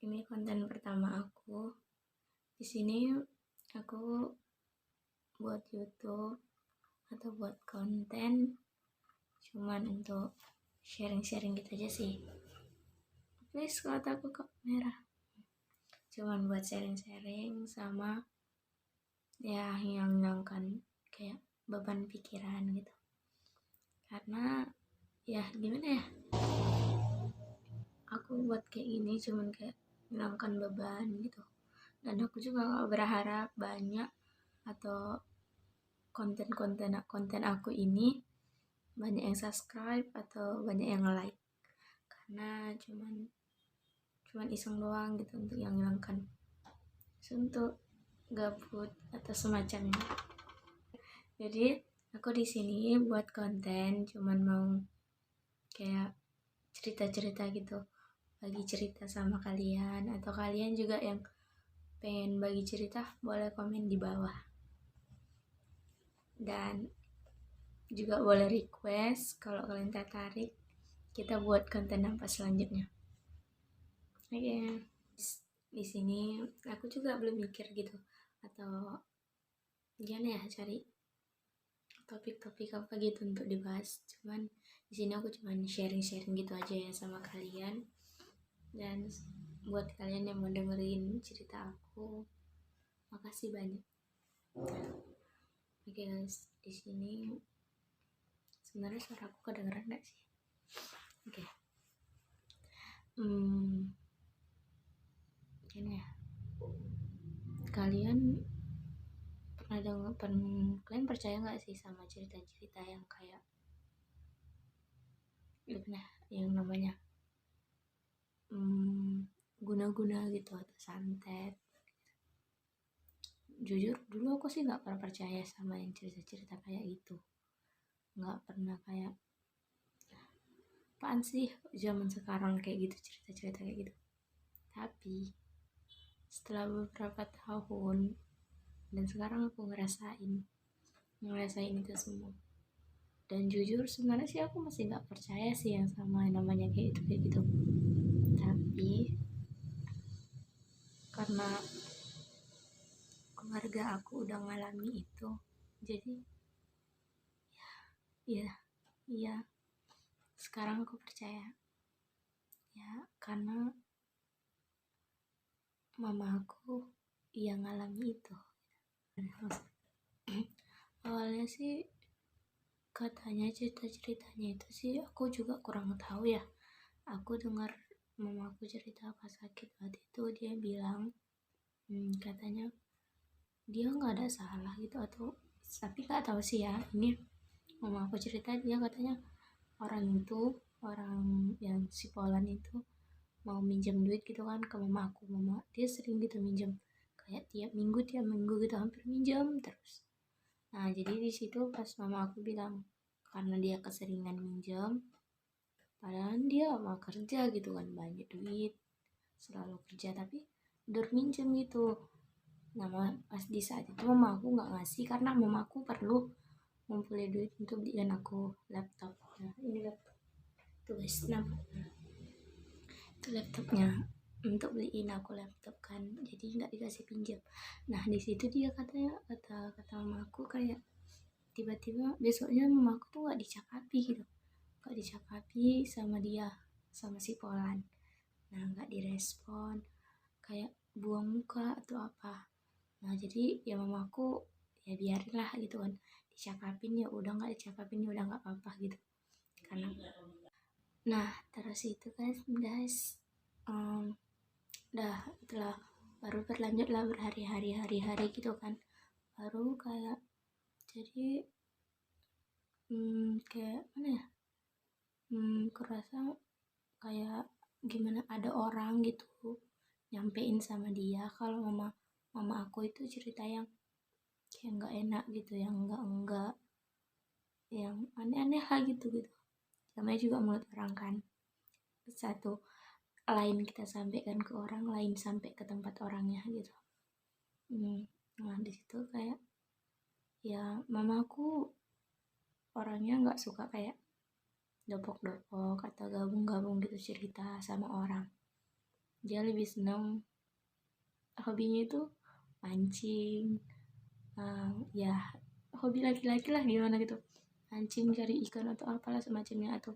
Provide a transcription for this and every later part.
Ini konten pertama aku. Di sini aku buat YouTube atau buat konten cuman untuk sharing-sharing gitu aja sih. Please kalau aku kok merah. Cuman buat sharing-sharing sama ya yang ngangkan kayak beban pikiran gitu. Karena ya gimana ya? Aku buat kayak gini cuman kayak ngilangkan beban gitu. Dan aku juga gak berharap banyak atau konten aku ini banyak yang subscribe atau banyak yang like, karena cuman iseng doang gitu untuk yang hilangkan untuk gabut atau semacamnya. Jadi aku di sini buat konten cuman mau kayak cerita-cerita gitu, bagi cerita sama kalian, atau kalian juga yang pengen bagi cerita boleh komen di bawah. Dan juga boleh request kalau kalian tertarik kita buat konten apa selanjutnya. Oke. Di sini aku juga belum mikir gitu atau gimana ya cari topik-topik apa gitu untuk dibahas. Cuman di sini aku cuman sharing-sharing gitu aja ya sama kalian. Dan buat kalian yang mau dengerin cerita aku, makasih banyak. Oke guys, di sini sebenarnya suara aku kedengeran nggak sih? Oke. Gini ya. Kalian kalian percaya nggak sih sama cerita-cerita yang kayak yang namanya guna-guna gitu atau santet? Jujur dulu aku sih nggak pernah percaya sama yang cerita-cerita kayak gitu, nggak pernah kayak apaan sih zaman sekarang kayak gitu, cerita-cerita kayak gitu. Tapi setelah beberapa tahun dan sekarang aku ngerasain itu semua. Dan jujur sebenarnya sih aku masih nggak percaya sih yang sama namanya kayak gitu. Tapi karena keluarga aku udah ngalami itu, jadi ya sekarang aku percaya ya, karena mama aku yang ngalami itu. Awalnya sih katanya cerita-ceritanya itu sih aku juga kurang tahu ya. Aku dengar mama aku cerita pas sakit waktu itu, dia bilang katanya dia nggak ada salah gitu, atau tapi nggak tahu sih ya, ini mama aku cerita dia katanya orang yang si Polan itu mau minjem duit gitu kan ke mama aku. Mama dia sering gitu minjem, kayak tiap minggu gitu, hampir minjem terus. Nah jadi di situ pas mama aku bilang karena dia keseringan minjem, padahal dia mau kerja gitu kan, banyak duit, selalu kerja, tapi minjem gitu. Nah pas di saat itu mama aku nggak ngasih karena mama aku perlu ngumpulin duit untuk beliin aku laptop. Nah ini laptop tuh guys, nampak itu laptopnya, untuk beliin aku laptop kan, jadi nggak dikasih pinjam. Nah di situ dia kata mama aku kayak tiba-tiba besoknya mama aku tuh nggak dicakapi sama dia, sama si Polan. Nah nggak direspon, kayak buang muka atau apa. Nah jadi ya mama aku ya biarinlah gitu kan, dicakapin ya udah, nggak dicakapin ya udah nggak apa-apa gitu. Karena nah terus itu kan guys, dah itulah baru berlanjut lah berhari-hari gitu kan, baru kayak jadi kayak mana ya, kerasa kayak gimana ada orang gitu nyampein sama dia kalau mama aku itu cerita yang kayak nggak enak gitu, yang enggak yang aneh-aneh lah gitu. Namanya juga mulut orang kan, satu lain kita sampaikan ke orang lain sampai ke tempat orangnya gitu. Nah di situ kayak ya mamaku orangnya nggak suka kayak dopok-dopok atau gabung-gabung gitu cerita sama orang. Dia lebih senang, hobinya itu mancing, ya hobi laki-laki lah gimana gitu, mancing, cari ikan atau apalah semacamnya, atau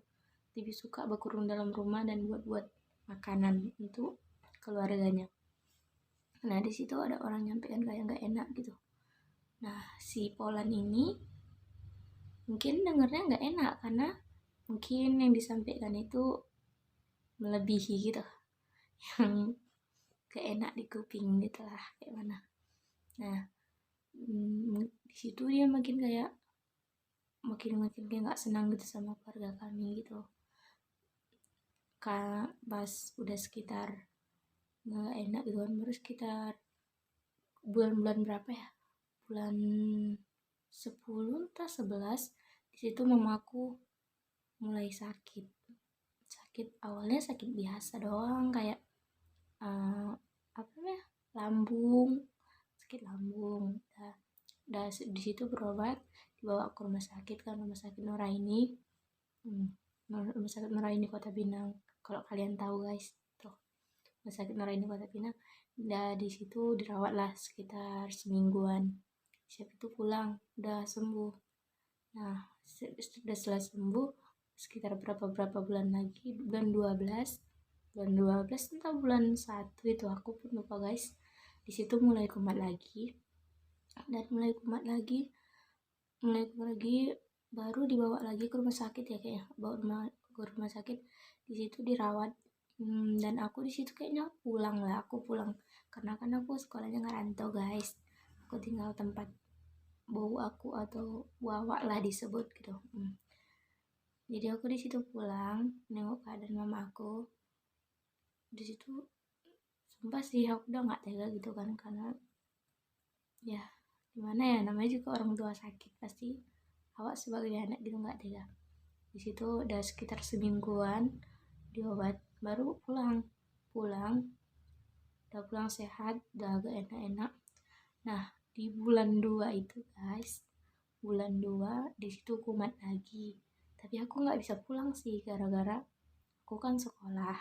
lebih suka berkurung dalam rumah dan buat-buat makanan untuk keluarganya. Nah di situ ada orang nyampein kayak nggak enak gitu. Nah si Polan ini mungkin dengernya nggak enak karena mungkin yang disampaikan itu melebihi gitu, yang gak enak di kuping gitu lah kayak mana. Nah di situ dia makin kayak makin kayak nggak senang gitu sama keluarga kami gitu. Pas udah sekitar nggak enak gitu kan, baru sekitar bulan-bulan berapa ya, bulan 10 entah 11, di situ mamaku mulai sakit awalnya sakit biasa doang kayak apa namanya, lambung, sakit lambung. Udah di situ berobat, dibawa ke rumah sakit kan, rumah sakit Nuraini. Rumah sakit Nuraini Kota Pinang, kalau kalian tahu guys, tuh rumah sakit Nuraini Kota Pinang. Di situ dirawat lah sekitar semingguan, siap itu pulang udah sembuh. Nah sudah setelah sembuh sekitar berapa bulan lagi, bulan 12 entah bulan 1 itu aku pun lupa guys. Di situ mulai kumat lagi, dan mulai kumat lagi baru dibawa lagi ke rumah sakit ya, kayaknya bawa ke rumah sakit. Di situ dirawat, dan aku di situ kayaknya aku pulang karena kan aku sekolahnya ngerantau guys, aku tinggal tempat bau aku atau wawak lah disebut gitu. Jadi aku di situ pulang nengok keadaan mama aku. Di situ sumpah sih aku udah nggak tega gitu kan, karena ya gimana ya, namanya juga orang tua sakit pasti awak sebagai anak gitu nggak tega. Di situ udah sekitar semingguan diobat baru pulang udah pulang sehat, udah agak enak-enak. Nah di bulan 2 itu guys, bulan 2 di situ kumat lagi, tapi aku nggak bisa pulang sih gara-gara aku kan sekolah.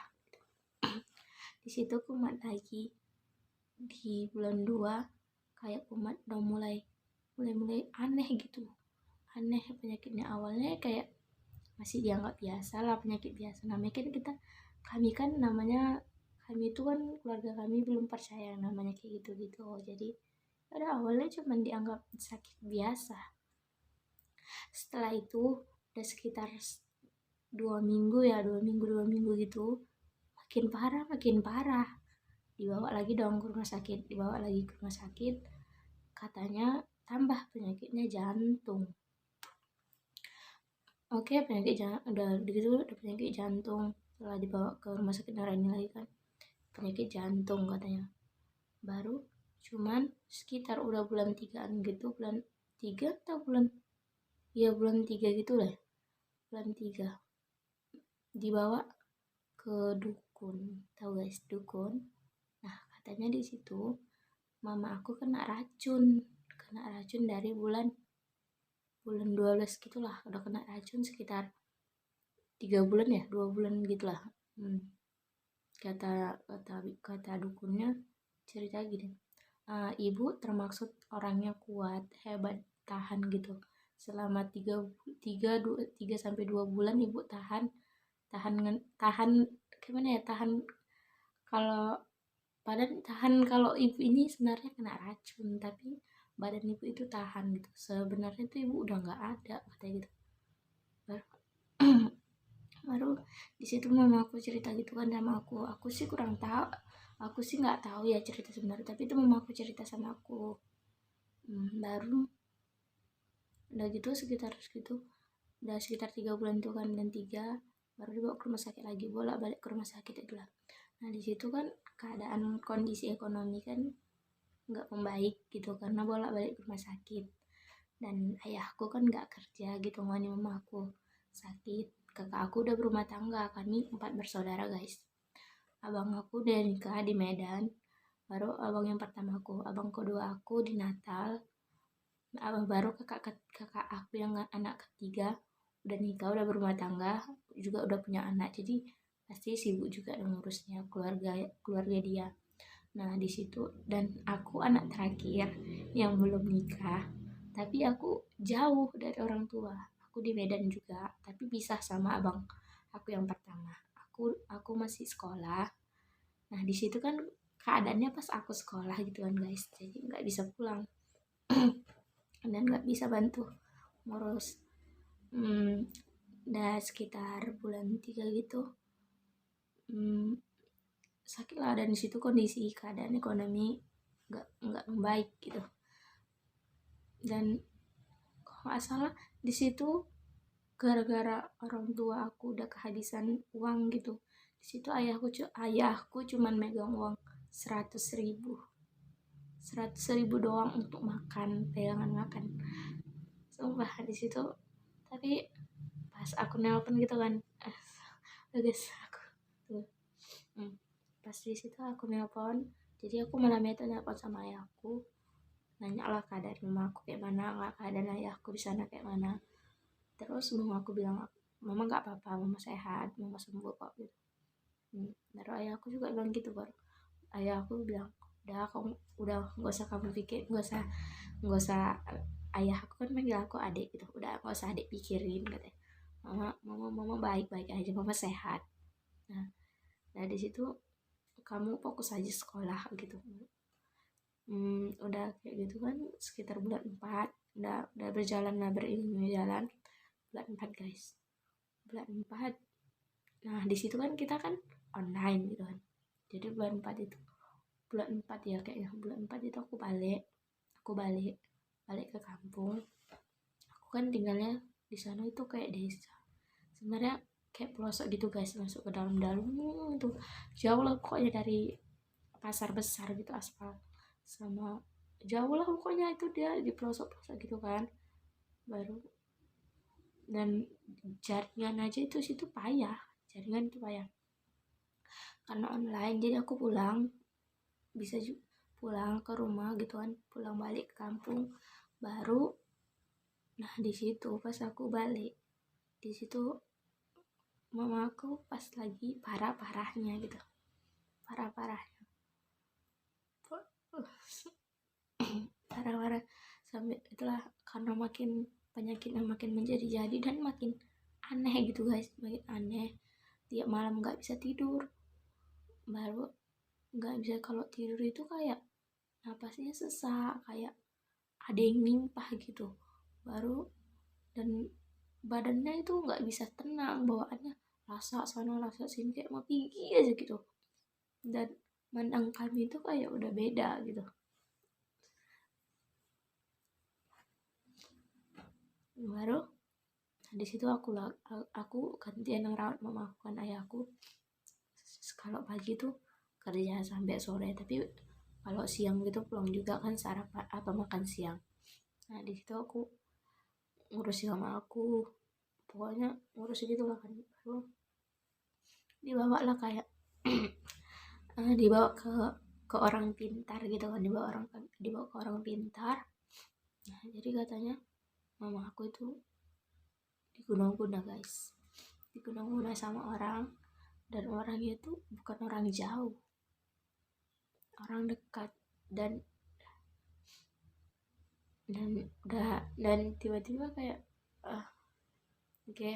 Di situ kumat lagi di bulan 2, kayak kumat udah mulai aneh gitu, aneh penyakitnya. Awalnya kayak masih dianggap biasa lah, penyakit biasa namanya kan kami itu kan keluarga kami belum percaya namanya kayak gitu jadi pada awalnya cuma dianggap sakit biasa. Setelah itu udah sekitar 2 minggu gitu, makin parah, dibawa lagi ke rumah sakit, katanya tambah penyakitnya jantung. Oke, udah gitu udah penyakit jantung. Setelah dibawa ke rumah sakit Naraini lagi kan, penyakit jantung katanya. Baru cuman sekitar udah bulan 3-an gitu, bulan 3 atau bulan 3 gitu lah, bulan 3 dibawa ke dukun. Tahu guys dukun? Nah katanya di situ mama aku kena racun dari bulan 12 gitulah, udah kena racun sekitar 3 bulan ya, 2 bulan gitulah. Kata dukunnya cerita gini, ibu termaksud orangnya kuat, hebat, tahan gitu. Selama 3 sampai 2 bulan ibu tahan gimana ya, tahan kalau kalau ibu ini sebenarnya kena racun, tapi badan ibu itu tahan gitu. Sebenarnya itu ibu udah nggak ada katanya gitu. Baru di situ mama aku cerita gitu kan sama aku sih kurang tahu, aku sih nggak tahu ya cerita sebenarnya, tapi itu mama aku cerita sama aku. Baru udah gitu udah sekitar 3 bulan tuh kan, dan 3 baru dibawa ke rumah sakit lagi, bolak balik ke rumah sakit itu lah. Nah di situ kan keadaan kondisi ekonomi kan nggak membaik gitu karena bolak balik ke rumah sakit, dan ayahku kan nggak kerja gitu, ngani mama aku sakit. Kakak aku udah berumah tangga, kami 4 bersaudara guys. Abang aku udah nikah di Medan, baru abang yang pertama abang kedua aku di Natal. Baru kakak aku yang anak ketiga udah nikah, udah berumah tangga juga, udah punya anak. Jadi pasti sibuk juga ngurusnya keluarga dia. Nah di situ, dan aku anak terakhir yang belum nikah, tapi aku jauh dari orang tua. Aku di Medan juga, tapi pisah sama abang aku yang pertama. Aku masih sekolah. Nah di situ kan keadaannya pas aku sekolah gitu kan guys, jadi nggak bisa pulang dan nggak bisa bantu ngurus. Udah sekitar bulan 3 gitu, hmm, sakit lah, dan di situ kondisi keadaan ekonomi nggak baik gitu. Dan kalau nggak salah di situ gara-gara orang tua aku udah kehabisan uang gitu, di situ ayahku cuman megang uang 100.000 doang untuk makan, pegangan makan, sumpah di situ. Tapi pas aku nelpon gitu kan, guys aku tuh, pas di situ aku nelpon, jadi aku malam itu nelpon sama ayahku, nanya lah keadaan mama aku kayak mana, keadaan ayahku di sana kayak mana. Terus mama aku bilang, mama nggak apa-apa, mama sehat, mama sembuh kok gitu. Baru ayahku juga bilang gitu. Baru ayahku bilang, udah kamu, udah nggak usah kamu pikir, nggak usah ayah aku kan manggil aku adik gitu, udah nggak usah adik pikirin katanya, mama baik-baik aja, mama sehat. Nah di situ kamu fokus aja sekolah gitu. Udah kayak gitu kan sekitar bulan 4, udah berjalan lah, berjalan bulan 4 guys, bulan 4. Nah di situ kan kita kan online gitu kan, jadi bulan 4 itu, bulan 4 ya kayaknya, bulan 4 itu aku balik ke kampung. Aku kan tinggalnya di sana itu kayak desa, sebenarnya kayak pelosok gitu guys, masuk ke dalam-dalam itu, jauh lah pokoknya dari pasar besar gitu, aspal sama, jauh lah pokoknya, itu dia di pelosok-pelosok gitu kan. Baru, dan jaringan aja itu situ payah, jaringan itu payah karena online. Jadi aku bisa pulang ke rumah gitu kan, pulang balik ke kampung. Baru, nah di situ pas aku balik, di situ mama aku pas lagi parah-parahnya gitu, parah-parahnya, parah-parah sampai itulah, karena makin penyakitnya makin menjadi-jadi dan makin aneh gitu guys, makin aneh. Tiap malam nggak bisa tidur. Baru nggak bisa, kalau tidur itu kayak napasnya sesak, kayak ada yang nimpah gitu. Baru, dan badannya itu nggak bisa tenang, bawaannya rasa sana rasa sini, kayak mau tinggi aja gitu. Dan mandang kami itu kayak udah beda gitu. Baru di situ aku gantian ngerawat mama aku kan, ayahku kalau pagi tuh kerja sampai sore, tapi kalau siang gitu pulang juga kan, sarapan apa makan siang. Nah di situ aku ngurusin mama aku, pokoknya ngurus gitu lah kan. Baru dibawa lah kayak dibawa ke orang pintar gitu kan, dibawa ke orang pintar. Nah jadi katanya mama aku itu diguna-guna guys, diguna-guna sama orang, dan orangnya itu bukan orang jauh, orang dekat. Dan tiba-tiba kayak oke,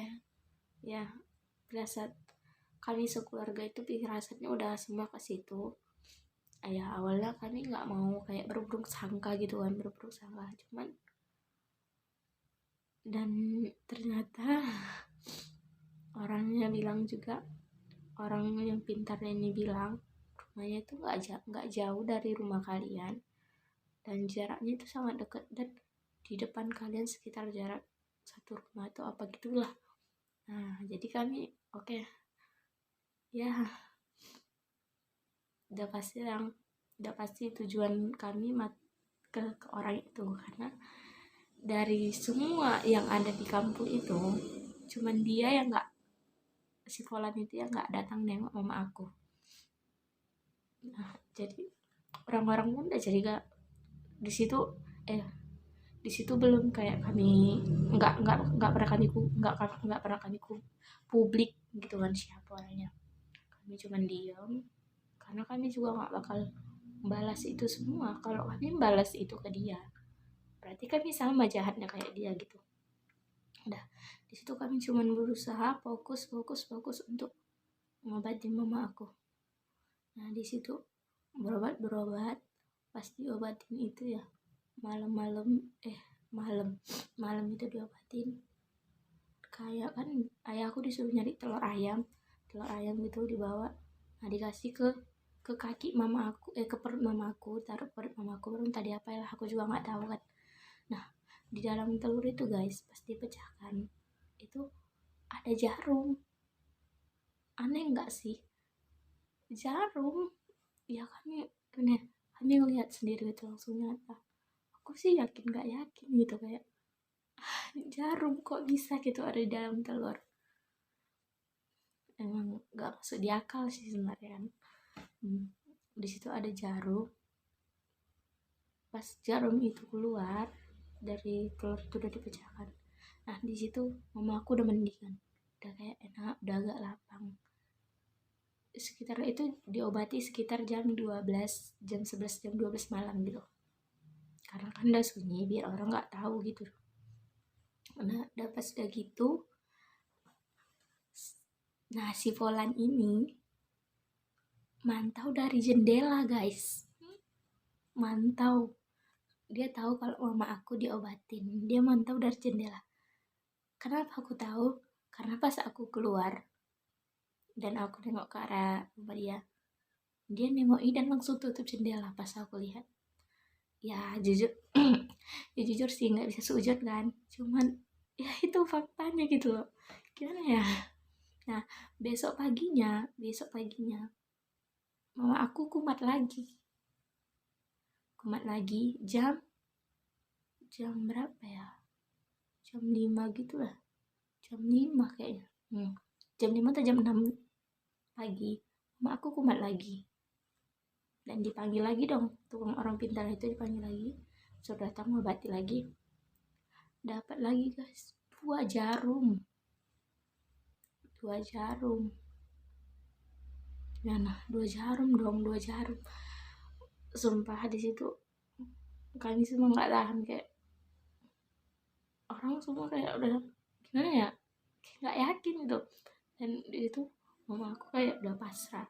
ya firasat kami sekeluarga itu, firasatnya udah semua ke situ. Ya awalnya kami nggak mau kayak berburuk sangka gitu kan, cuman, dan ternyata orangnya bilang juga, orang yang pintarnya ini bilang rumahnya itu nggak jauh dari rumah kalian, dan jaraknya itu sangat dekat, dan di depan kalian sekitar jarak satu rumah atau apa gitulah. Nah jadi kami oke, ya udah pasti tujuan kami ke orang itu, karena dari semua yang ada di kampung itu cuman dia yang nggak, si Polan itu yang nggak datang nengok mama aku. Nah jadi orang-orang pun udah jadi gak di situ belum kayak kami, nggak pernah kami publik gitu kan siapa orangnya. kami cuma diam, karena kami juga nggak bakal balas itu semua. Kalau kami balas itu ke dia, berarti kami sama jahatnya kayak dia gitu. Udah, di situ kami cuma berusaha fokus untuk ngobatin mama aku. Nah di situ berobat, pas diobatin itu ya malam itu diobatin. Kayak kan ayahku disuruh nyari telur ayam gitu dibawa. Nah dikasih ke kaki mama aku, ke perut mama aku, taruh perut mama aku, belum tadi apa ya, aku juga nggak tahu kan. Nah di dalam telur itu guys, pas dipecahkan itu ada jarum. Aneh nggak sih? Jarum ya, kami lihat sendiri itu langsung nyata. Aku sih yakin nggak yakin gitu, kayak jarum kok bisa gitu ada di dalam telur. Emang nggak masuk di akal sih sebenarnya kan. Di situ ada jarum. Pas jarum itu keluar dari telur itu udah dipecahkan. Nah di situ mama aku udah mendingan, udah kayak enak, udah agak lapang. Sekitar itu diobati sekitar jam 12, jam 11, jam 12 malam gitu, karena kan udah sunyi biar orang nggak tahu gitu. Nah udah pas udah gitu, nah si Volan ini mantau dari jendela guys, mantau. Dia tahu kalau mama aku diobatin, dia mantau dari jendela. Kenapa aku tahu? Karena pas aku keluar dan aku nengok ke arah rumah dia nengokin dan langsung tutup jendela pas aku lihat. Ya jujur ya jujur sih nggak bisa sujud kan, cuman ya itu faktanya gitu loh. Gimana ya. Nah besok paginya mama aku kumat lagi jam berapa ya, jam 5 gitu lah, jam 5 kayaknya. Jam 5 atau jam 6 pagi mama aku kumat lagi, dan dipanggil lagi dong, tukang orang pintar itu dipanggil lagi, sudah datang ngobati lagi. Dapat lagi guys 2 jarum. Ya nah 2 jarum. Sumpah di situ kami semua nggak tahan, kayak orang semua kayak udah gimana ya, nggak yakin gitu. Dan di situ mama aku kayak udah pasrah.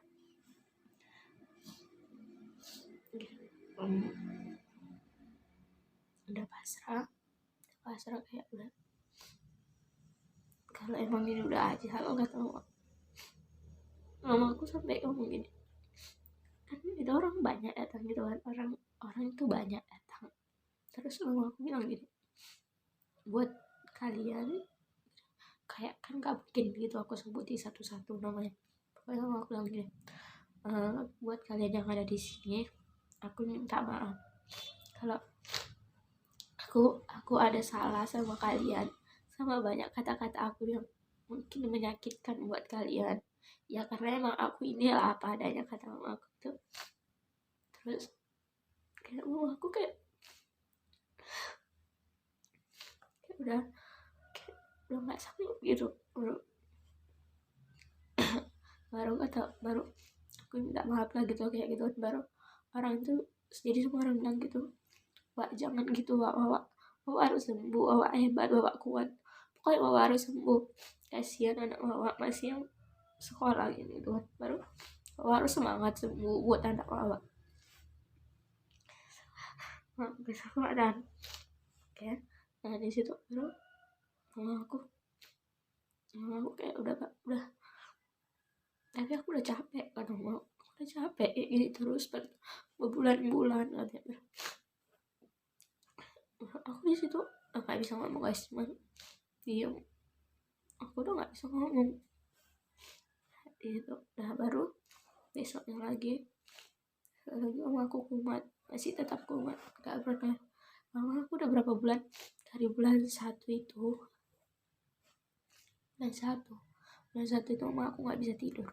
Udah pasrah kayak udah, kalau emang ini udah aja kalau nggak tahu. Mama aku sampai ngomong gini, kan itu orang banyak datang gitu kan, orang itu banyak datang. Terus mama aku bilang gini, buat kalian, kayak kan gak mungkin gitu aku sebutin satu-satu namanya. Pokoknya mama aku bilang gini, buat kalian yang ada di sini, aku minta maaf kalau aku ada salah sama kalian, sama banyak kata-kata aku yang mungkin menyakitkan buat kalian. Ya karena emang aku inilah apa adanya, kata mama aku tuh. Terus kayak aku kayak udah nggak sanggup gitu. Baru aku minta maaf lah gitu, kayak gitu. Baru orang itu jadi semua orang bilang gitu, Wak jangan gitu Wak, Wak harus sembuh, Wak hebat, Wak kuat, pokoknya Wak harus sembuh, kasihan anak Wak masih yang sekolah gitu kan. Baru Wak harus semangat sembuh buat anak Wak. Bisa Wak dan kayak, nah di situ baru aku kayak udah tapi aku udah capek kan, udah capek ini terus berbulan-bulan katanya. Aku di situ nggak bisa ngomong guys, cuman diam. Aku udah nggak bisa ngomong itu. Nah baru besoknya lagi mama aku kumat, masih tetap kumat, nggak pernah. Mama aku udah berapa bulan, dari bulan 1 itu mama aku nggak bisa tidur.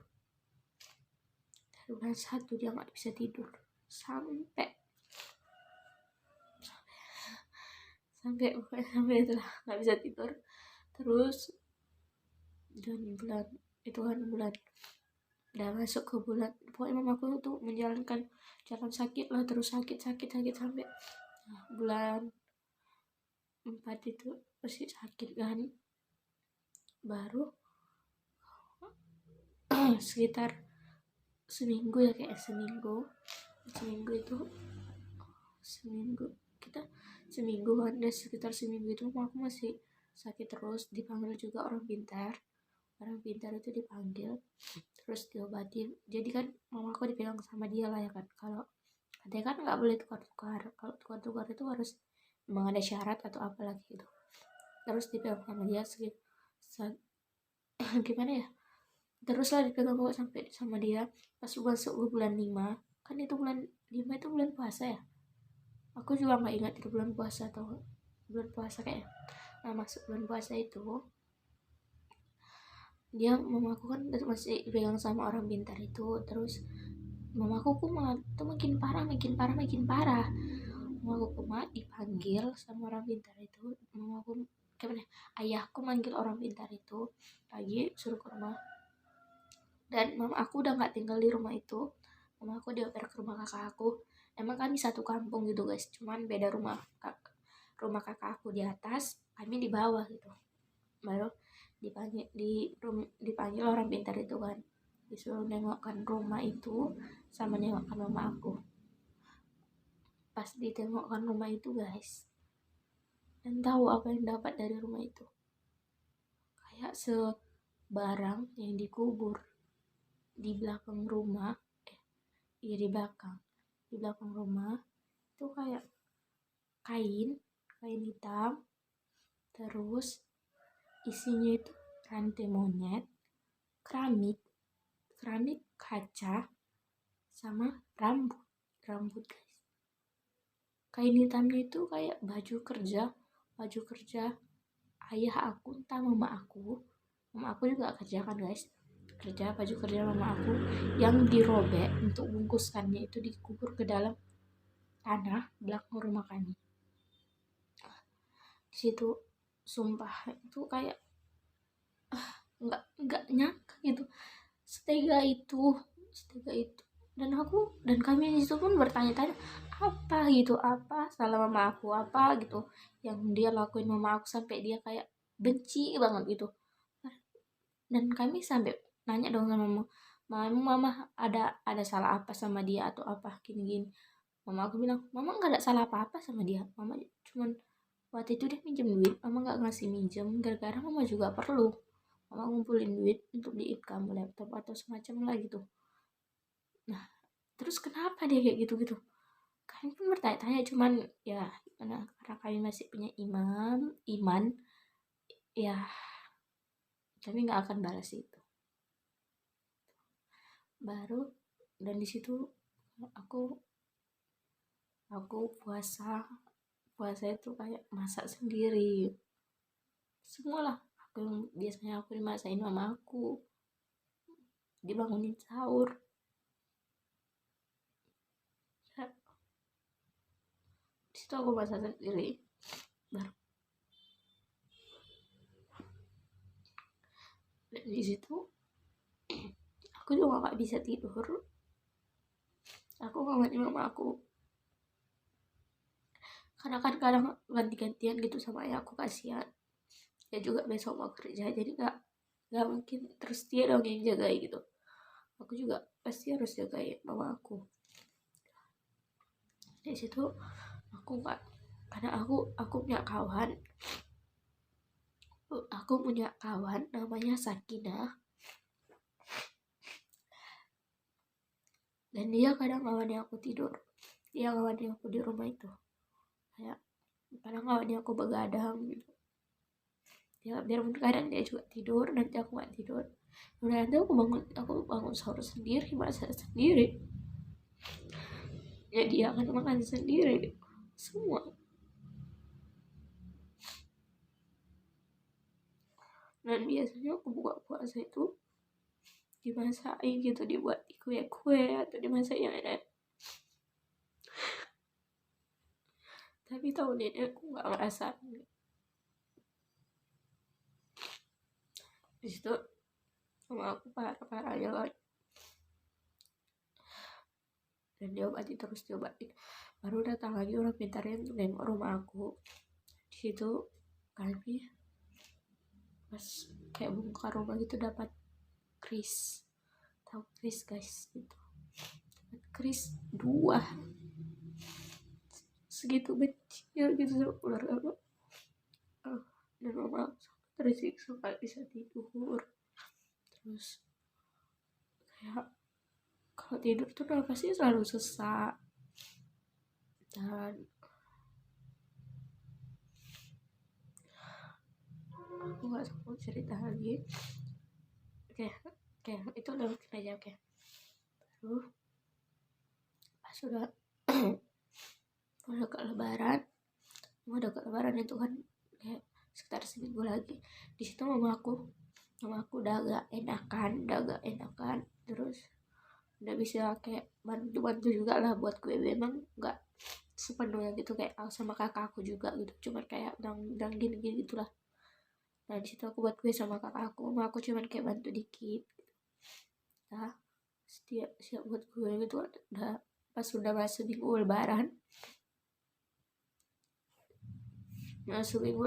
Dari bulan 1 dia nggak bisa tidur sampai itulah nggak bisa tidur terus. Dan bulan itu kan bulan udah masuk ke bulan, pokoknya mamaku tuh menjalankan jalan sakit lah, terus sakit sakit sakit sampai bulan 4 itu masih sakit kan. Baru sekitar seminggu ya, kayak seminggu itu seminggu kita seminggu kan, dan sekitar seminggu itu aku masih sakit terus. Dipanggil juga orang pintar itu dipanggil, terus diobatin. Jadi kan mama aku dipegang sama dia lah ya kan, kalau katanya kan nggak boleh tukar-tukar, kalau tukar-tukar itu harus memang ada syarat atau apa lagi gitu. Terus dipegang sama dia gimana ya, teruslah dipegang kok sampai sama dia. Pas masuk ke bulan 5, kan itu bulan 5 itu bulan puasa ya, aku juga nggak ingat itu bulan puasa atau bulan puasa kayak. Nah masuk bulan puasa itu dia, mamaku kan masih pegang sama orang pintar itu. Terus mamaku kumat tuh makin parah makin parah makin parah. Mamaku kumat dipanggil sama orang pintar itu. Mamaku gimana, ayahku manggil orang pintar itu pagi, suruh ke rumah. Dan mama aku udah nggak tinggal di rumah itu, mama aku dioper ke rumah kakak aku. Emang kami satu kampung gitu guys, cuman beda rumah. Rumah kakak aku di atas, kami di bawah gitu. Baru dipanggil orang pintar itu kan, disuruh nengokkan rumah itu sama nengokkan mama aku. Pas ditengokkan rumah itu guys, dan tahu apa yang dapat dari rumah itu, kayak sebarang yang dikubur di belakang rumah. Iya di belakang rumah itu kayak kain kain hitam, terus isinya itu rantai monyet, keramik keramik kaca, sama rambut guys. Kain hitamnya itu kayak baju kerja ayah aku entah mama aku juga kerja kan guys, kerja baju kerja mama aku yang dirobek untuk bungkusannya itu dikubur ke dalam tanah belakang rumah kami. Di situ sumpah itu kayak nggak nyangka gitu, setega itu. Dan kami di situ pun bertanya-tanya, apa salah mama aku, apa gitu yang dia lakuin mama aku sampai dia kayak benci banget gitu. Dan kami sampai nanya dong sama mama ada salah apa sama dia atau apa gini gini. Mama aku bilang mama nggak ada salah apa apa sama dia, mama cuman waktu itu dia minjem duit, mama nggak ngasih minjem gara-gara mama juga perlu. Mama ngumpulin duit untuk beliin kamu laptop atau semacam lah gitu. Nah terus kenapa dia kayak gitu kami pun bertanya-tanya, cuman ya karena kami masih punya iman ya, kami nggak akan balas itu. Baru dan di situ aku puasa itu kayak masak sendiri semualah. Biasanya aku dimasain mama aku, dibangunin sahur. Di situ aku masak sendiri. Baru dan di situ aku juga nggak bisa tidur, aku ngamatin mama aku karena kan kadang ganti-gantian gitu sama ayah aku, kasihan dia juga besok mau kerja, jadi nggak mungkin terus dia dong yang jagai gitu. Aku juga pasti harus jagain mama aku. Di situ aku nggak, karena aku punya kawan namanya Sakinah, dan dia kadang ngawani aku tidur, dia ngawani aku di rumah itu, kayak kadang ngawani aku begadang gitu ya, biarpun kadang dia juga tidur nanti aku nggak tidur. Nanti aku bangun sahur sendiri, masak sendiri, ya dia akan makan sendiri semua. Dan biasanya aku buka puasa itu dimasakin gitu, dibuat kue-kue atau dimasak yang enak. Tapi tahun ini aku nggak ngerasa. Di situ sama aku parah-parahnya lagi. dan diobatin. Baru datang lagi orang pintarnya untuk nengok rumah aku. Di situ kami pas kayak bongkar rumah gitu dapat kris, tahu kris guys, gitu. Dapat kris 2 segitu kecil gitu ular apa. Dan mama tersiksa gak bisa tidur. Terus kayak kalau tidur tuh napasnya selalu sesak. Dan aku gak sanggup cerita lagi. Oke, itu udah mungkin aja. Oke, baru pas udah mau dekat lebaran itu kan kayak sekitar seminggu lagi. Di situ mama aku udah agak enakan, terus udah bisa kayak bantu juga lah buat gue. Memang nggak sepenuhnya gitu kayak sama kakak aku juga gitu, cuman kayak udah gini gitulah. Nah di situ aku buat gue sama kakak aku, mama aku cuman kayak bantu dikit gitu. Nah siap buat gue gitu. Udah pas sudah masuk minggu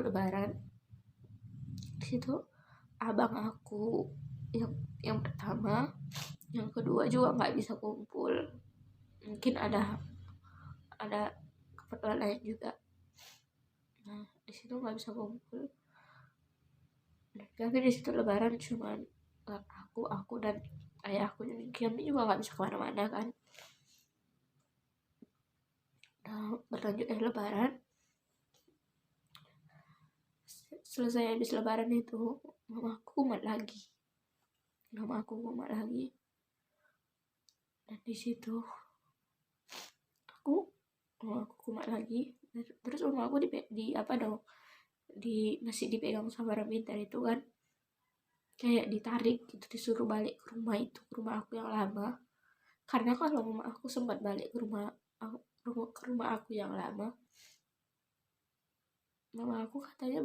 lebaran di situ abang aku yang pertama, yang kedua juga nggak bisa kumpul. Mungkin ada keperluan lain juga. Nah di situ nggak bisa kumpul. Tapi di situ lebaran cuman aku dan ayahku. Kami juga nggak bisa kemana-mana kan. Nah berlanjut lebaran. Selesai habis lebaran itu mama aku kumat lagi. Dan di situ mama aku kumat lagi. Terus mama aku masih dipegang sama orang pintar itu kan, kayak ditarik gitu, disuruh balik ke rumah aku yang lama. Karena kalau mama aku sempat balik ke rumah aku yang lama, mama aku katanya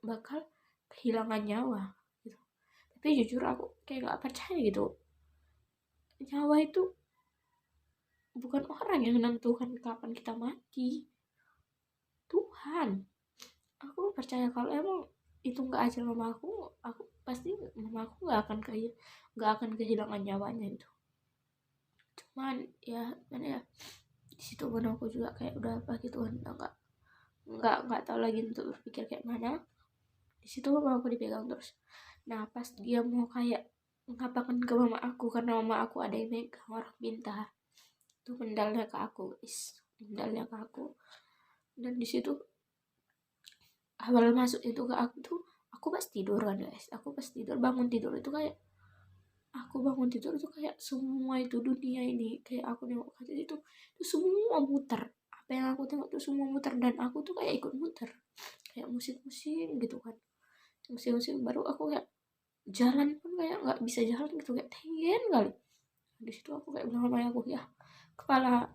bakal kehilangan nyawa gitu. Tapi jujur aku kayak nggak percaya gitu. Nyawa itu bukan orang yang menentukan kapan kita mati, Tuhan. Aku percaya kalau emang itu nggak ajal mama aku pasti mama aku nggak akan kehilangan nyawanya itu. Cuman ya mana ya, di situ pun aku juga kayak udah apa gitu kan, nggak tahu lagi untuk berpikir kayak mana. Di situ mama aku dipegang terus. Nah pas dia mau kayak ngapakan ke mama aku, karena mama aku ada yang megang orang pintar itu mendalnya ke aku guys, dan di situ awal masuk itu ke aku tuh, aku pas tidur kan guys, bangun tidur itu kayak semua itu dunia ini, kayak aku nengok kaca itu semua muter. Apa yang aku tengok tuh semua muter, dan aku tuh kayak ikut muter, kayak musik-musik gitu kan, musik-musik. Baru aku kayak jalan pun kayak nggak bisa jalan gitu, kayak tengen kali. Di situ aku kayak bilang sama aku, ya kepala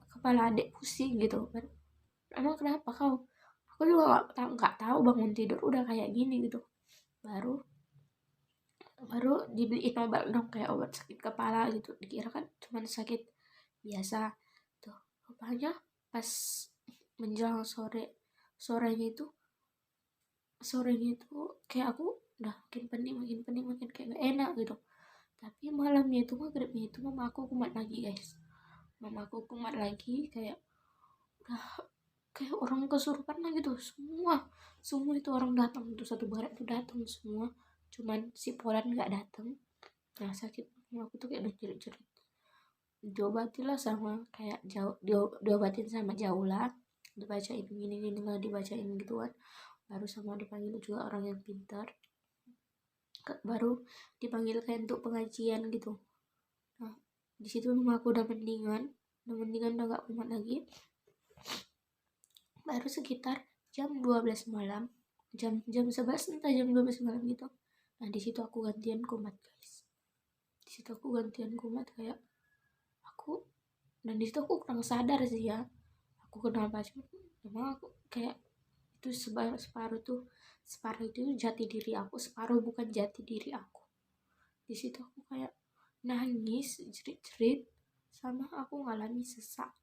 adik pusing gitu kan, emang kenapa kau? Aku juga nggak tahu bangun tidur udah kayak gini gitu. Baru dibeliin obat dong, kayak obat sakit kepala gitu. Dikira kan cuma sakit biasa tuh. Rupanya pas menjelang sorenya itu kayak aku udah makin pening kayak gak enak gitu. Tapi malamnya itu, maghribnya itu, mama aku kumat lagi guys. Kayak udah kayak orang kesurupan lah gitu. Semua itu orang datang, itu satu barat tuh datang semua, cuman si Polan nggak datang. Nah sakit aku tuh kayak udah jerit-jerit, diobatin lah sama kayak diobatin sama Jaula, dibacain gini lah, dibacain gituan. Baru sama dipanggil juga orang yang pintar, baru dipanggil kayak untuk pengajian gitu. Nah di situ rumah aku udah mendingan, udah gak kumat lagi. Baru sekitar jam 12 malam, jam 11 entah jam 12 malam gitu. Nah di situ aku gantian kumat guys. Kayak aku, dan di situ aku kurang sadar sih ya aku kenapa. Cuma memang aku kayak itu separuh itu jati diri aku, separuh bukan jati diri aku. Di situ aku kayak nangis jerit-jerit sama aku ngalami sesak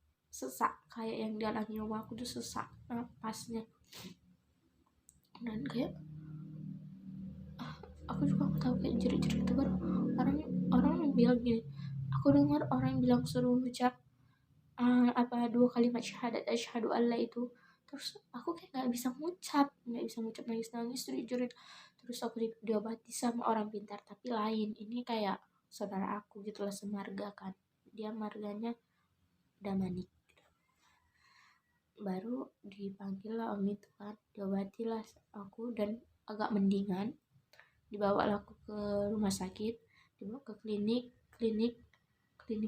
kayak yang dialami mama aku tuh, sesak napasnya. Dan kayak aku juga nggak tahu, kayak jerit-jerit itu baru orang orang bilang gini, aku dengar orang bilang suruh ucap apa 2 kalimat syahadat asyhadu alla itu, terus aku kayak nggak bisa ngucap, nangis jerit-jerit. Terus aku diobati sama orang pintar, tapi lain, ini kayak saudara aku gitulah, semarga kan, dia marganya Damanik. Baru dipanggil lah om itu kan, diobati lah aku dan agak mendingan, dibawa lah aku ke rumah sakit, dibawa ke klinik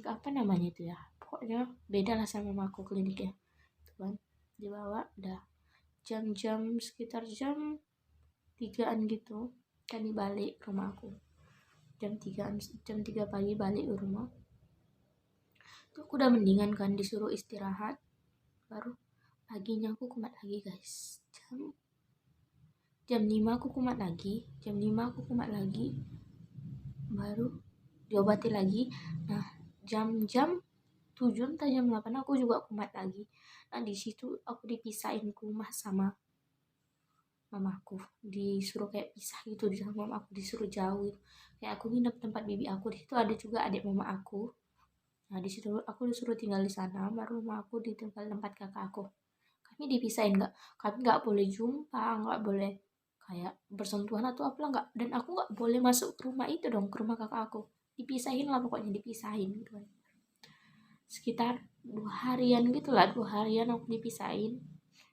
apa namanya itu ya, pokoknya beda lah sama mamaku kliniknya itu kan. Dibawa udah jam-jam sekitar jam 3-an gitu kan, balik rumah aku jam 3 pagi balik ke rumah tuh. Aku udah mendingan kan, disuruh istirahat. Baru paginya aku kumat lagi guys, jam 5 aku kumat lagi. Baru diobati lagi. Nah jam 7 entah jam 8 aku juga kumat lagi. Nah di situ aku dipisahin ke rumah sama mamaku, disuruh kayak pisah gitu di sama mama aku, disuruh jauh gitu. Kayak aku nginep tempat bibi aku, di situ ada juga adik mama aku. Nah di situ aku disuruh tinggal di sana, baru mama aku di tempat kakak aku. Kami dipisahin, kami nggak boleh jumpa, nggak boleh kayak bersentuhan atau apalah, nggak. Dan aku nggak boleh masuk ke rumah itu dong, ke rumah kakak aku. Dipisahin lah pokoknya, dipisahin gitu kan. Sekitar 2 harian gitu lah, 2 harian aku dipisahin.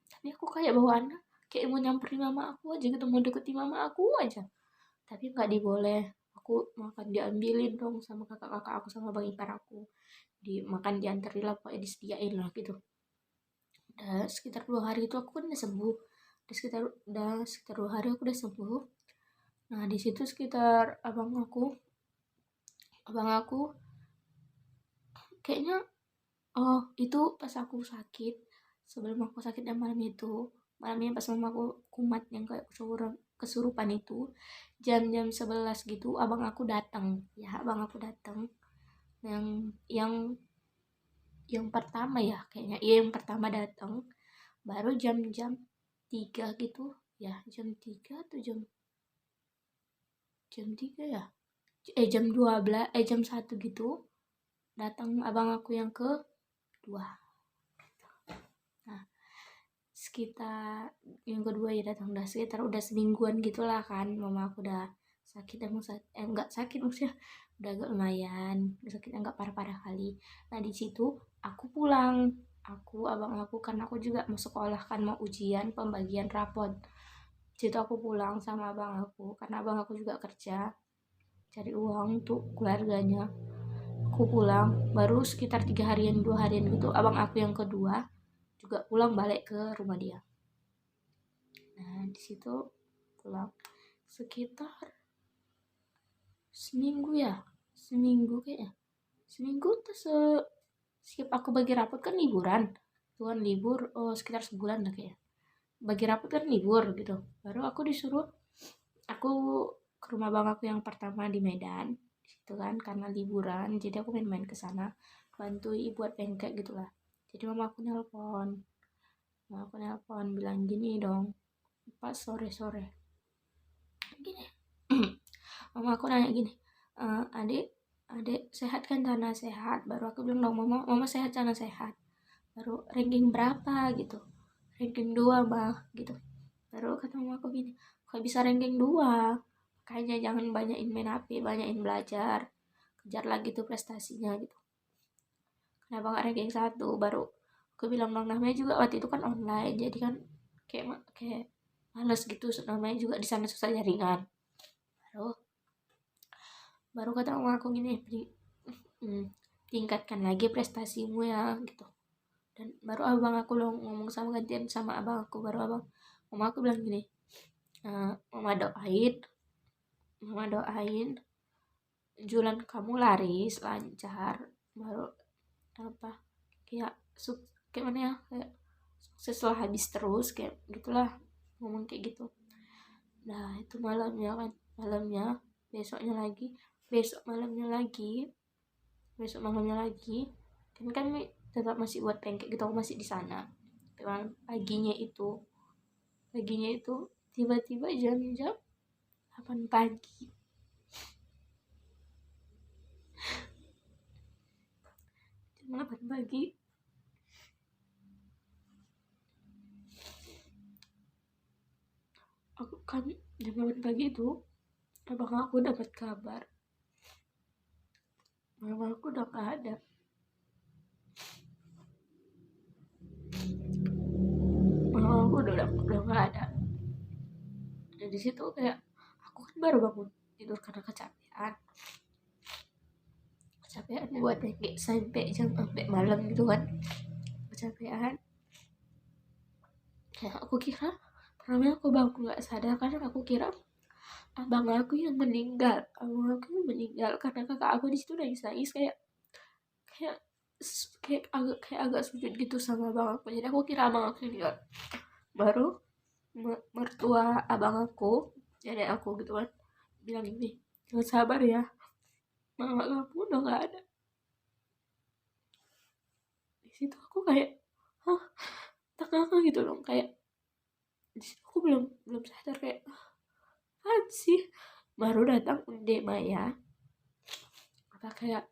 Tapi aku kayak bawaannya kayak mau nyamperin mama aku aja gitu, mau deketin mama aku aja. Tapi nggak diboleh. Aku makan diambilin dong sama kakak-kakak aku sama bang ipar aku. Makan dianterin lah, pokoknya disediain lah gitu. Udah sekitar 2 hari itu aku kan udah sembuh. Udah sekitar 2 hari aku udah sembuh. Nah di situ sekitar abang aku kayaknya, itu pas aku sakit, sebelum aku sakit yang malamnya pas mama aku kumat yang kayak kesurupan itu, jam-jam 11 gitu abang aku datang yang pertama ya kayaknya, iya yang pertama datang. Baru jam-jam 3 gitu ya, jam 3 atau jam 3 ya, jam 12 jam 1 gitu datang abang aku yang kedua. Nah sekitar yang kedua ya datang, udah semingguan gitulah kan, mama aku udah sakit, emang enggak sakit maksudnya, udah agak lumayan, sakitnya enggak parah-parah kali. Nah di situ aku pulang, abang aku karena aku juga mau sekolah kan, mau ujian pembagian rapot. Situ aku pulang sama abang aku karena abang aku juga kerja cari uang untuk keluarganya. Aku pulang baru sekitar 3 harian 2 harian gitu, abang aku yang kedua juga pulang balik ke rumah dia. Nah di situ pulang sekitar seminggu kayaknya, seminggu terus skip aku bagi rapot kan liburan, itu kan libur sekitar sebulan lah kayaknya, bagi rapot kan libur gitu. Baru aku ke rumah bang aku yang pertama di Medan situ kan, karena liburan jadi aku main-main ke sana, bantu ibu buat pancake gitulah. Jadi mama aku nelpon bilang gini dong, pas sore-sore gini. Mama aku nanya gini, adik sehat kan? Sana sehat. Baru aku bilang dong, mama sehat, sana sehat. Baru ranking berapa gitu, ranking 2 bah gitu. Baru kata mama aku gini, kok bisa ranking 2, kayaknya jangan banyakin main HP, banyakin belajar, kejar lagi tuh prestasinya gitu. Kenapa gak ranking 1? Baru aku bilang dong, namanya juga waktu itu kan online, jadi kan kayak males gitu, namanya juga di sana susah jaringan. Baru kata mama aku gini, tingkatkan lagi prestasimu ya gitu. Dan baru abang aku ngomong sama gantian sama abang aku, mama aku bilang gini, mama doain jualan kamu laris lancar, baru apa kayak kayak mana ya, kayak sukses lah, habis terus kayak gitulah, ngomong kayak gitu. Nah itu malamnya besok malamnya lagi kan kami tetap masih buat pancake gitu, aku masih di sana. Cuman paginya itu tiba-tiba jam 8 pagi jam 8 pagi jam 8 pagi itu abang aku dapat kabar mama aku udah gak ada. Mama aku udah gak ada. Dan di situ kayak aku kan baru bangun tidur karena kecapean buat kayak sampai malam gitu kan, kecapean. Ya aku kira pertama aku bangun nggak sadar karena aku kira abang aku yang meninggal karena kakak aku di situ nangis kayak kayak agak sujud gitu sama abang aku, jadi aku kira abang aku yang meninggal. Baru mertua abang aku, nenek aku gitu kan, bilang gini, jangan sabar ya, mama kamu udah gak ada. Di situ aku kayak hah, tengah gitu dong, kayak di situ aku belum sadar kayak apa sih. Baru datang Unde Maya, apa kayak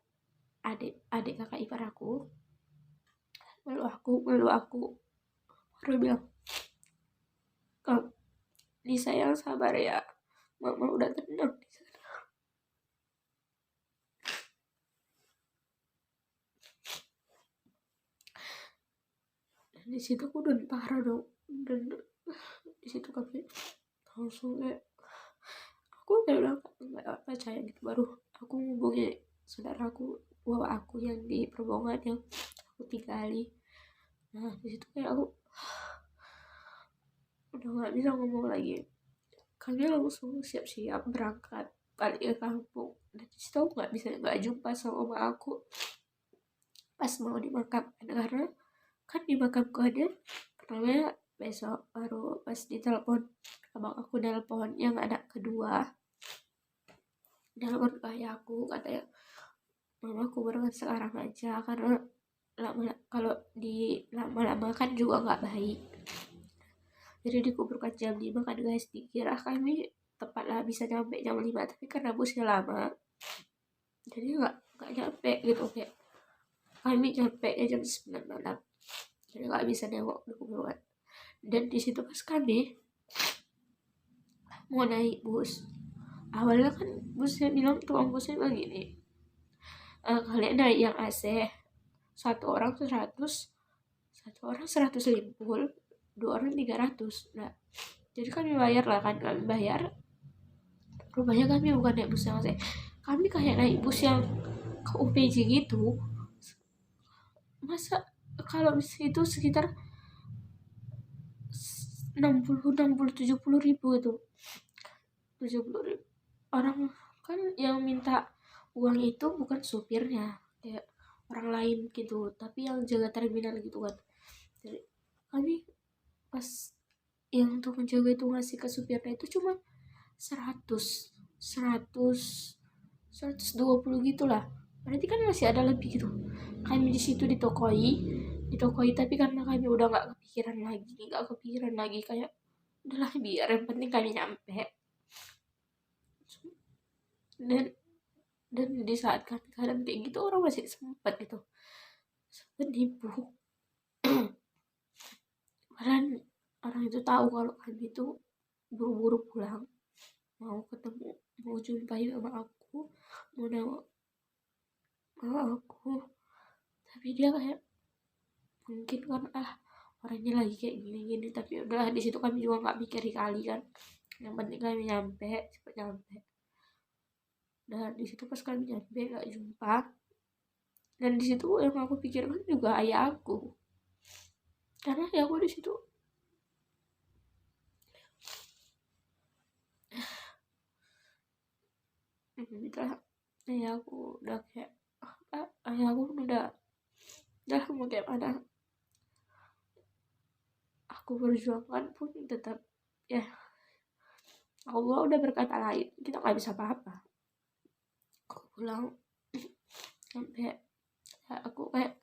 adik kakak ipar aku, meluk aku baru bilang, kamu Lisa yang sabar ya, mama udah tenang di sana. Dan di situ aku udah parah dong, dan di situ kami langsung kayak aku kayak udah nggak percaya gitu. Baru aku hubungi saudaraku bahwa aku yang di Perbongan yang aku tinggali. Nah di situ kayak aku udah nggak bisa ngomong lagi. Kami langsung siap-siap berangkat balik ke kampung. Dan di situ aku nggak jumpa sama oma aku pas mau dimakamkan, karena kan dimakamkan ada pertama besok. Baru pas ditelepon abang aku, telepon yang anak kedua, telepon ke ayahku, katanya mama kuburan sekarang aja karena kalau di lama-lama kan juga nggak baik. Jadi dikuburkan jam 5 kan guys, dikira kami tepat lah bisa nyampe jam 5, tapi karena busnya lama jadi nggak nyampe gitu. Kayak kami nyampe ya jam 9 malam, jadi nggak bisa nengok dikuburkan. Dan di situ pas kami mau naik bus, awalnya kan tukang busnya bilang gini, kalian naik yang AC, satu orang 150, 2 orang 300. Nah jadi kami bayar lah kan, kami bayar. Rupanya kami bukan naik bus yang AC, kami kayak naik bus yang ke UPJ gitu. Masa kalau itu sekitar 70 ribu itu, 70 ribu. Orang kan yang minta uang itu bukan supirnya, kayak orang lain gitu, tapi yang jaga terminal gitu kan. Jadi kami pas yang untuk menjaga itu ngasih ke supirnya itu cuma 100 120 gitulah. Berarti kan masih ada lebih gitu. Kami di situ ditokoi, tapi karena kami udah nggak kepikiran lagi kayak udahlah biar yang penting kami nyampe. Dan di saat kami kadang kayak gitu, orang masih sempat nipu. Padahal orang itu tahu kalau kami itu buru-buru pulang, mau jumpai sama aku, mau nengok mama aku, tapi dia kayak mungkin kan orangnya lagi kayak gini-gini. Tapi udah di situ kami juga nggak mikir kali kan, yang penting kami cepet nyampe. Dan di situ pas kami nyampe nggak jumpa. Dan di situ yang aku pikirkan juga ayah aku, karena ayah aku di situ ayah aku udah kayak ayah aku udah mau kayak mana aku berjuangkan pun tetap ya Allah udah berkata lain, kita nggak bisa apa-apa. Aku pulang sampai aku kayak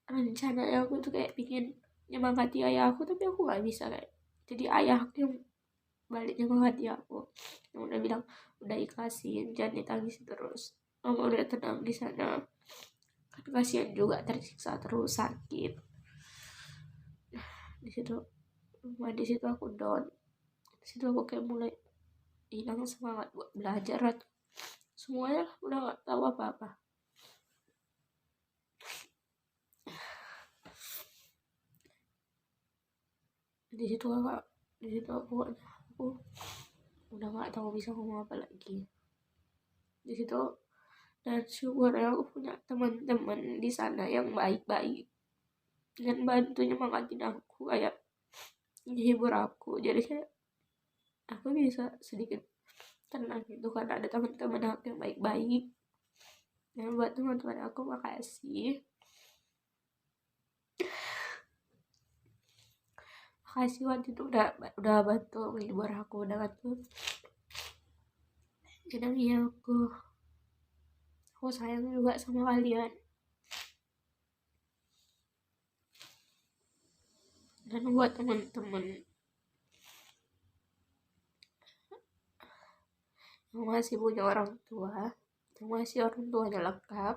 rencananya aku tuh kayak pingin nyemangati ayah aku, tapi aku nggak bisa kayak jadi ayah aku yang balik nyemangati aku, yang udah bilang udah ikhlasin, jangan ditangis terus, mama udah tenang di sana, kan kasihan juga tersiksa terus sakit. Di situ aku down, di situ aku kayak mulai hilang semangat buat belajar atau semuanya udah nggak tahu apa-apa. Di situ aku udah nggak tahu bisa ngomong apa lagi di situ. Dan syukur aku punya teman-teman di sana yang baik-baik dan bantu nyemangatin aku, kayak menghibur aku, jadi kayak aku bisa sedikit tenang gitu karena ada teman-teman aku yang baik-baik. Dan buat teman-teman aku makasih waktu itu udah bantu menghibur aku, udah bantu. Kadang ya aku sayang juga sama kalian. Dan buat teman-teman yang masih punya orang tua, yang masih orang tuanya lengkap,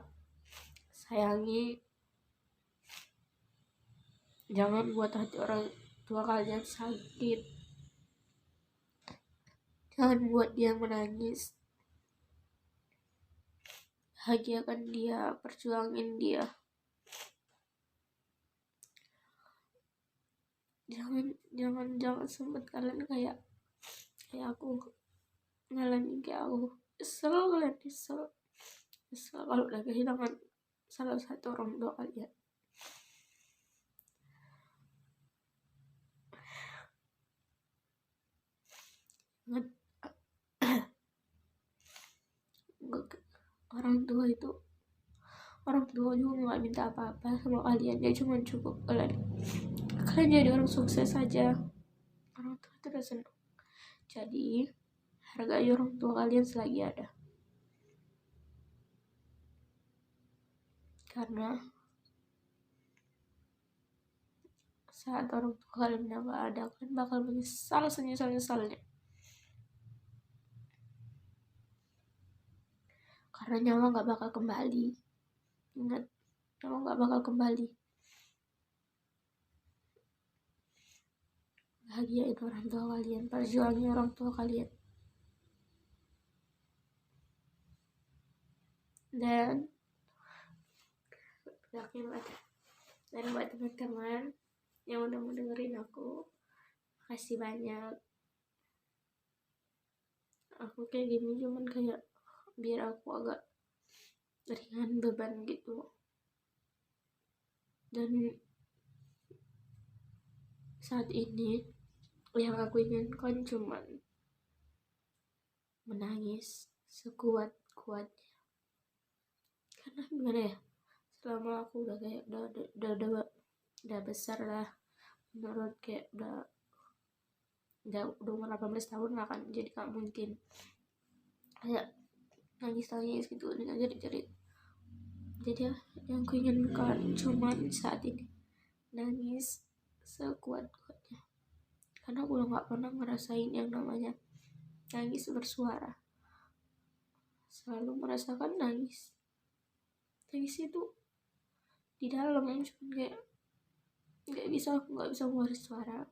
sayangi, jangan buat hati orang tua kalian sakit, jangan buat dia menangis, bahagiakan dia, perjuangin dia. Jangan sempet kalian kayak aku ngalamin, kayak aku kesel kalau udah kehilangan salah satu orang tua kalian. Orang tua juga nggak minta apa-apa sama kalian, dia cuma cukup kalian jadi orang sukses saja. Orang tua itu udah senang. Jadi hargai orang tua kalian selagi ada, karena saat orang tua kalian udah gak ada, kalian bakal menyesal senyesal-nyesalnya, karena nyawa gak bakal kembali. Ingat, nyawa gak bakal kembali. Bahagiain orang tua kalian, perjuangin orang tua kalian. Dan buat teman-teman yang udah mau dengerin aku, makasih banyak. Aku kayak gini cuman kayak biar aku agak ringan beban gitu. Dan saat ini yang aku inginkan cuman menangis sekuat-kuatnya. Karena gimana ya, selama aku udah kayak udah besar lah, menurut kayak udah umur 18 tahun lah kan, jadi gak mungkin kayak nangis gitu dengan jerit-jerit. Jadi yang aku inginkan cuman saat ini nangis sekuat-kuatnya, karena aku udah gak pernah ngerasain yang namanya nangis bersuara. Selalu merasakan nangis itu di dalam, cuman kayak nggak bisa ngeluarin suara.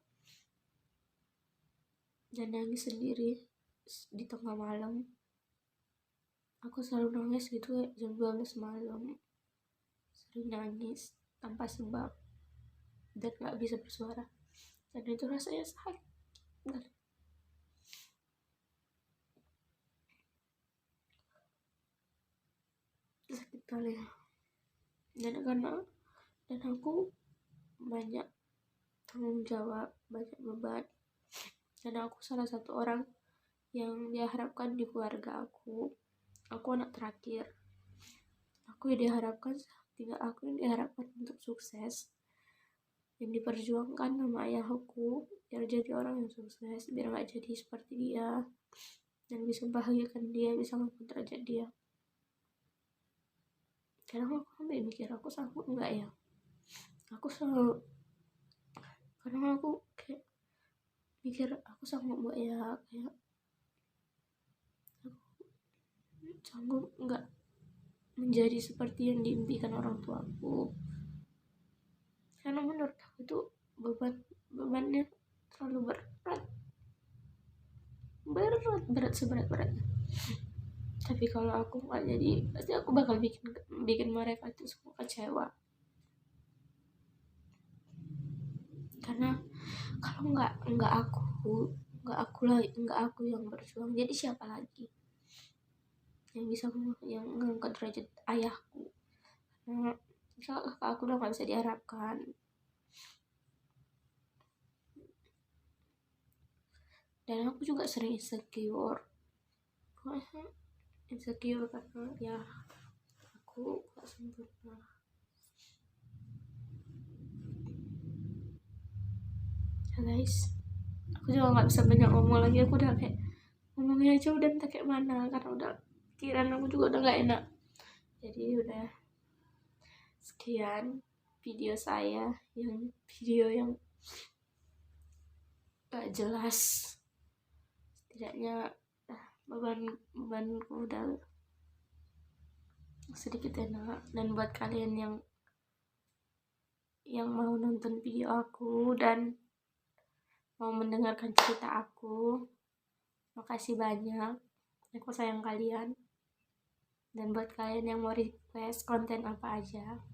Dan nangis sendiri di tengah malam, aku selalu nangis gitu kayak jam 12 malam, sering nangis tanpa sebab dan nggak bisa bersuara, dan itu rasanya sakit kali ya. Dan aku banyak tanggung jawab, banyak beban, dan aku salah satu orang yang diharapkan di keluarga aku anak terakhir. Aku yang diharapkan untuk sukses, yang diperjuangkan sama ayah aku biar jadi orang yang sukses, biar gak jadi seperti dia, dan bisa membahagiakan dia, bisa ngangkat derajat dia. Kadang aku sampai mikir, aku sanggup enggak ya aku selalu, kadang aku kayak mikir aku sanggup gak ya, kayak aku sanggup nggak menjadi seperti yang diimpikan orang tuaku. Karena menurut aku itu bebannya terlalu berat seberat-beratnya. Tapi kalau aku nggak jadi, pasti aku bakal bikin mereka itu semua kecewa. Karena kalau nggak aku yang berjuang, jadi siapa lagi yang bisa yang mengangkat derajat ayahku? Nah, kakak aku udah nggak bisa diharapkan. Dan aku juga sering insecure karena ya aku gak sempurna. Ya guys, aku juga nggak bisa banyak ngomong lagi, aku udah kayak ngomongnya aja udah entah kayak mana, karena udah pikiran aku juga udah nggak enak. Jadi udah sekian video saya, video yang gak jelas. Setidaknya bebanku udah sedikit enak. Dan buat kalian yang mau nonton video aku dan mau mendengarkan cerita aku, makasih banyak, aku sayang kalian. Dan buat kalian yang mau request konten apa aja,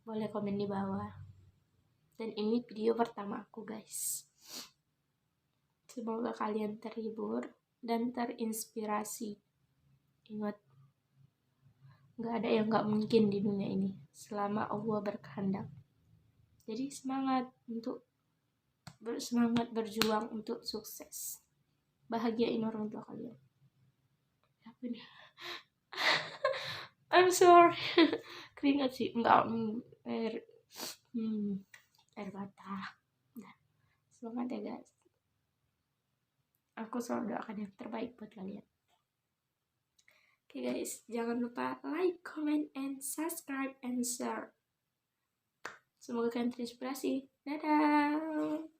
boleh komen di bawah. Dan ini video pertama aku guys. Semoga kalian terhibur dan terinspirasi. Ingat, gak ada yang gak mungkin di dunia ini selama Allah berkehendak. Jadi semangat berjuang untuk sukses. Bahagiain orang tua kalian. Apa nih? I'm sorry. Keringat sih, enggak air mata. Nah, semangat ya guys. Aku selalu doakan yang terbaik buat kalian. Oke guys, jangan lupa like, comment, and subscribe and share. Semoga kalian terinspirasi. Dadah.